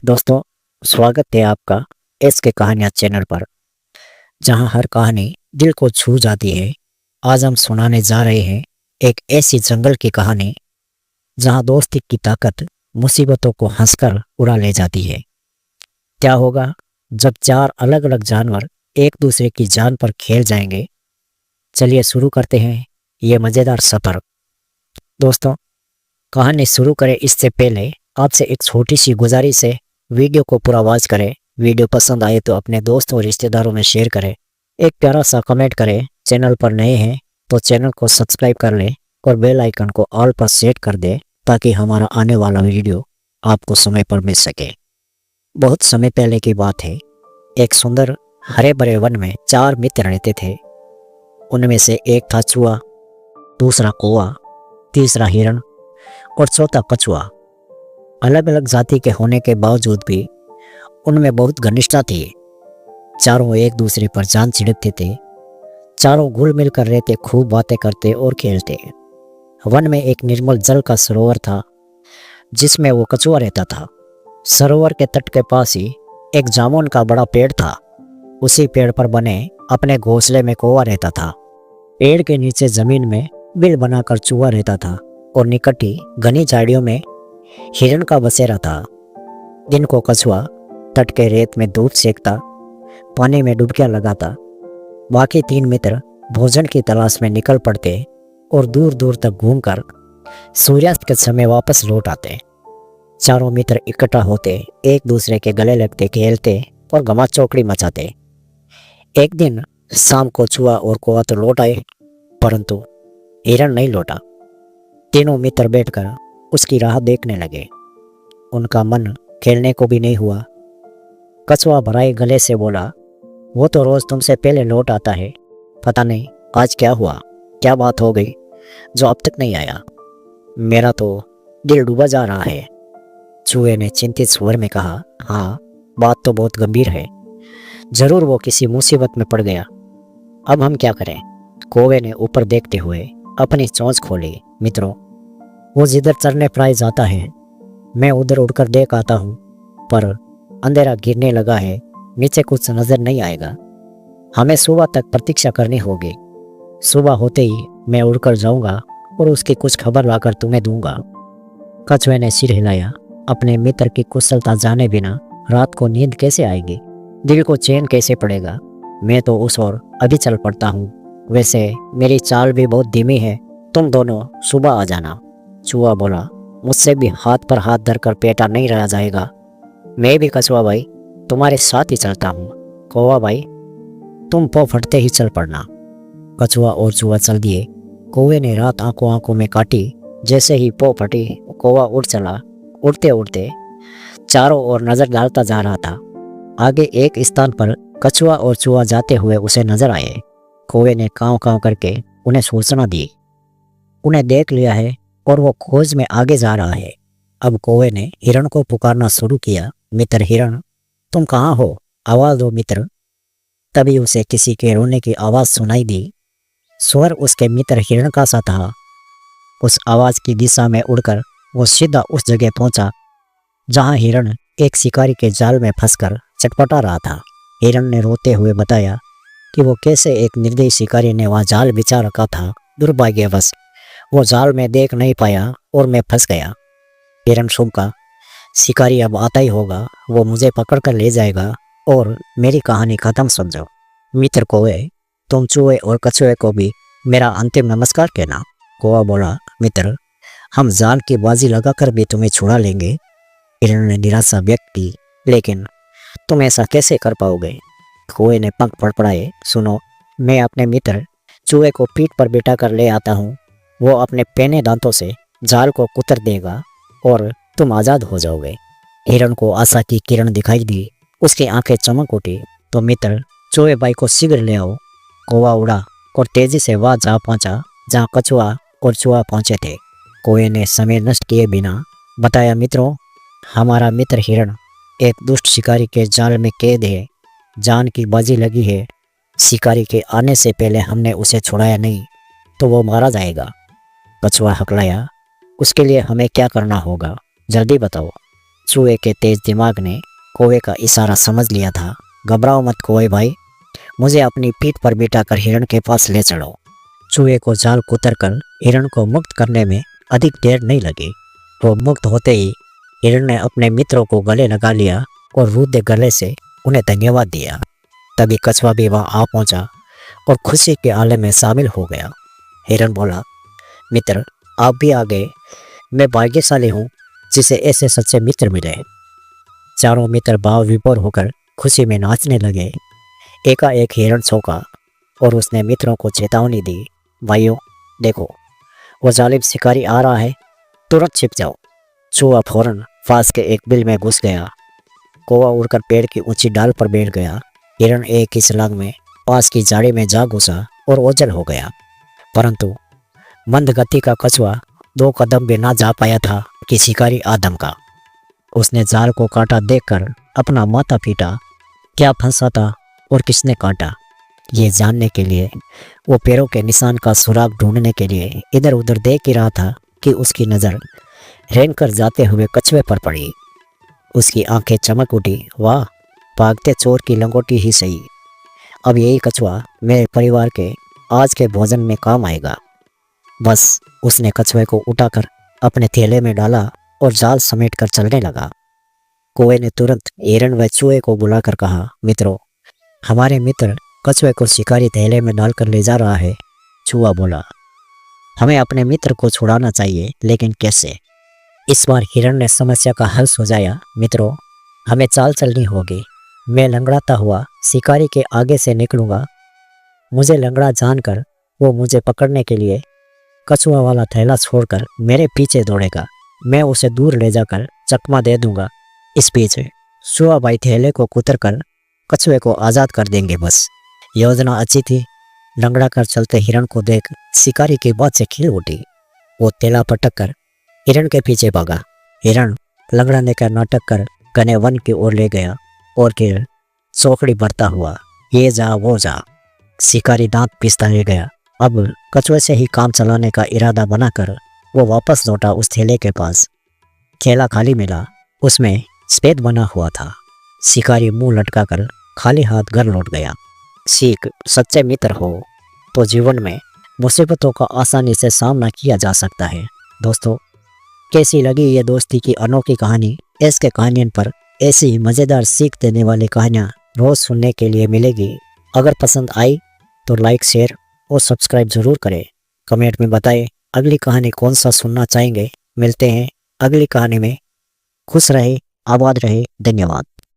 दोस्तों, स्वागत है आपका एस के कहानियाँ चैनल पर, जहां हर कहानी दिल को छू जाती है। आज हम सुनाने जा रहे हैं एक ऐसी जंगल की कहानी जहां दोस्ती की ताकत मुसीबतों को हंसकर उड़ा ले जाती है। क्या होगा जब चार अलग अलग जानवर एक दूसरे की जान पर खेल जाएंगे? चलिए शुरू करते हैं ये मज़ेदार सफ़र। दोस्तों, कहानी शुरू करें इससे पहले आपसे एक छोटी सी गुजारिश है, वीडियो को पूरा वॉच करें। वीडियो पसंद आए तो अपने दोस्तों और रिश्तेदारों में शेयर करें। एक प्यारा सा कमेंट करें। चैनल पर नए हैं तो चैनल को सब्सक्राइब कर लें और बेल आइकन को ऑल पर सेट कर दें ताकि हमारा आने वाला वीडियो आपको समय पर मिल सके। बहुत समय पहले की बात है। एक सुंदर हरे भरे वन में चार मित्र रहते थे। उनमें से एक था चूहा, दूसरा कौवा, तीसरा हिरण और चौथा कछुआ। अलग अलग जाति के होने के बावजूद भी उनमें बहुत घनिष्ठता थी। चारों एक दूसरे पर जान छिड़कते थे। चारों घुल मिल कर रहते, खूब बातें करते और खेलते। वन में एक निर्मल जल का सरोवर था जिसमें वो कछुआ रहता था। सरोवर के तट के पास ही एक जामुन का बड़ा पेड़ था। उसी पेड़ पर बने अपने घोंसले में कौवा रहता था। पेड़ के नीचे जमीन में बिल बनाकर चूहा रहता था और निकट ही घनी झाड़ियों में हिरण का बसेरा था। दिन को कछुआ तट के रेत में दूध सेकता, पानी में डुबकियां लगाता। बाकी तीन मित्र भोजन की तलाश में निकल पड़ते और दूर दूर तक घूमकर सूर्यास्त के समय वापस लौट आते। चारों मित्र इकट्ठा होते, एक दूसरे के गले लगते, खेलते और गमा चौकड़ी मचाते। एक दिन शाम को चूहा और कौवा तो लौट आए, परंतु हिरण नहीं लौटा। तीनों मित्र बैठकर उसकी राह देखने लगे। उनका मन खेलने को भी नहीं हुआ। कछुआ भराए गले से बोला, वो तो रोज तुमसे पहले लौट आता है, पता नहीं आज क्या हुआ, क्या बात हो गई जो अब तक नहीं आया। मेरा तो दिल डूबा जा रहा है। चूहे ने चिंतित स्वर में कहा, हाँ, बात तो बहुत गंभीर है। जरूर वो किसी मुसीबत में पड़ गया। अब हम क्या करें? कौवे ने ऊपर देखते हुए अपनी चोंच खोली। मित्रों, वो जिधर चरने प्राय जाता है, मैं उधर उड़कर देख आता हूँ, पर अंधेरा गिरने लगा है, नीचे कुछ नजर नहीं आएगा। हमें सुबह तक प्रतीक्षा करनी होगी। सुबह होते ही मैं उड़कर जाऊंगा और उसकी कुछ खबर लाकर तुम्हें दूंगा। कछुए ने सिर हिलाया। अपने मित्र की कुशलता जाने बिना रात को नींद कैसे आएगी, दिल को चैन कैसे पड़ेगा। मैं तो उस ओर अभी चल पड़ता हूँ। वैसे मेरी चाल भी बहुत धीमी है, तुम दोनों सुबह आ जाना। चूहा बोला, मुझसे भी हाथ पर हाथ धरकर पेटा नहीं रहा जाएगा। मैं भी कछुआ भाई तुम्हारे साथ ही चलता हूँ। कौवा भाई तुम पौ फटते ही चल पड़ना। कछुआ और चूहा चल दिए। कौवे ने रात आंखों आंखों में काटी। जैसे ही पौ फटी, कौवा उड़ चला। उड़ते उड़ते चारों ओर नजर डालता जा रहा था। आगे एक स्थान पर कछुआ और चूहा जाते हुए उसे नजर आए। कौवे ने कांव कांव करके उन्हें सूचना दी। उन्हें देख लिया है और वो खोज में आगे जा रहा है। अब कौवे ने हिरण को पुकारना शुरू किया, मित्र हिरण, तुम कहाँ हो? आवाज दो मित्र। तभी उसे किसी के रोने की आवाज सुनाई दी। स्वर उसके मित्र हिरण का सा था। उस आवाज की दिशा में उड़कर वो सीधा उस जगह पहुंचा जहां हिरण एक शिकारी के जाल में फंसकर चटपटा रहा था। हिरण ने रोते हुए बताया कि वो कैसे एक निर्दयी शिकारी ने वहां जाल बिछा रखा था। दुर्भाग्यवश वो जाल में देख नहीं पाया और मैं फंस गया। हिरण सूंघा, शिकारी अब आता ही होगा, वो मुझे पकड़ कर ले जाएगा और मेरी कहानी खत्म समझो। मित्र कौवे, तुम चूहे और कछुए को भी मेरा अंतिम नमस्कार कहना। कौवा बोला, मित्र, हम जाल की बाजी लगाकर भी तुम्हें छुड़ा लेंगे। हिरण ने निराशा व्यक्त की, लेकिन तुम ऐसा कैसे कर पाओगे? कौवे ने पंख फड़फड़ाए, सुनो, मैं अपने मित्र चूहे को पीठ पर बिठा कर ले आता हूँ। वो अपने पैने दांतों से जाल को कुतर देगा और तुम आज़ाद हो जाओगे। हिरण को आशा की किरण दिखाई दी। उसकी आंखें चमक उठी। तो मित्र चूहे भाई को शीघ्र ले आओ। कौवा उड़ा और तेजी से वह जा पहुंचा जहाँ कछुआ और चूहा पहुंचे थे। कौवे ने समय नष्ट किए बिना बताया, मित्रों, हमारा मित्र हिरण एक दुष्ट शिकारी के जाल में कैद है। जान की बाजी लगी है। शिकारी के आने से पहले हमने उसे छुड़ाया नहीं तो वो मारा जाएगा। कछुआ हकलाया, उसके लिए हमें क्या करना होगा, जल्दी बताओ। चूहे के तेज दिमाग ने कौवे का इशारा समझ लिया था। घबराओ मत कौवे भाई, मुझे अपनी पीठ पर बिठाकर हिरण के पास ले चलो। चूहे को जाल कुतर कर हिरण को मुक्त करने में अधिक देर नहीं लगी। वो मुक्त होते ही हिरण ने अपने मित्रों को गले लगा लिया और रूधे गले से उन्हें धन्यवाद दिया। तभी कछुआ भी वहाँ आ पहुंचा और खुशी के आलम में शामिल हो गया। हिरण बोला, मित्र आप भी आ गए, मैं भाग्यशाली हूँ जिसे ऐसे सच्चे मित्र मिले। चारों मित्र भाव विभोर होकर खुशी में नाचने लगे। एकाएक हिरण चौंका और उसने मित्रों को चेतावनी दी, भाइयों देखो वो जालिम शिकारी आ रहा है, तुरंत छिप जाओ। चूहा फौरन पास के एक बिल में घुस गया। कौवा उड़कर पेड़ की ऊंची डाल पर बैठ गया। हिरण एक ही छलांग में पास की झाड़ी में जा घुसा और ओझल हो गया। परंतु मंद गति का कछुआ 2 कदम भी ना जा पाया था कि शिकारी आदम का। उसने जाल को काटा देखकर अपना माथा पीटा। क्या फंसा था और किसने काटा, ये जानने के लिए वो पैरों के निशान का सुराग ढूंढने के लिए इधर उधर देख ही रहा था कि उसकी नज़र रेंग कर जाते हुए कछुए पर पड़ी। उसकी आंखें चमक उठी, वाह भागते चोर की लंगोटी ही सही, अब यही कछुआ मेरे परिवार के आज के भोजन में काम आएगा। बस उसने कछुए को उठाकर अपने थैले में डाला और जाल समेट कर चलने लगा। कौवे ने तुरंत हिरण व चूहे को बुलाकर कहा, मित्रों हमारे मित्र कछुए को शिकारी थैले में डालकर ले जा रहा है। चूहा बोला, हमें अपने मित्र को छुड़ाना चाहिए, लेकिन कैसे? इस बार हिरण ने समस्या का हल सुझाया, मित्रों हमें चाल चलनी होगी। मैं लंगड़ाता हुआ शिकारी के आगे से निकलूंगा। मुझे लंगड़ा जानकर वो मुझे पकड़ने के लिए कछुआ वाला थैला छोड़कर मेरे पीछे दौड़ेगा। मैं उसे दूर ले जाकर चकमा दे दूंगा। इस बीच चूहा भाई थैले को कुतर कर कछुए को आज़ाद कर देंगे। बस योजना अच्छी थी। लंगड़ा कर चलते हिरण को देख शिकारी की बात से खिल उठी। वो थैला पटक कर हिरण के पीछे भागा। हिरण लंगड़ाने का नाटक कर घने वन की ओर ले गया और फिर चौकड़ी भरता हुआ ये जा वो जा। शिकारी दांत पीसता ले गया। अब कछुए से ही काम चलाने का इरादा बनाकर वो वापस लौटा उस थैले के पास। थैला खाली मिला, उसमें सफेद बना हुआ था। शिकारी मुंह लटकाकर खाली हाथ घर लौट गया। सीख, सच्चे मित्र हो तो जीवन में मुसीबतों का आसानी से सामना किया जा सकता है। दोस्तों कैसी लगी ये दोस्ती की अनोखी कहानी? इसके कहानियों पर ऐसी ही मज़ेदार सीख देने वाली कहानियाँ रोज़ सुनने के लिए मिलेगी। अगर पसंद आई तो लाइक शेयर और सब्सक्राइब ज़रूर करें। कमेंट में बताएं अगली कहानी कौन सा सुनना चाहेंगे। मिलते हैं अगली कहानी में। खुश रहे, आबाद रहे, धन्यवाद।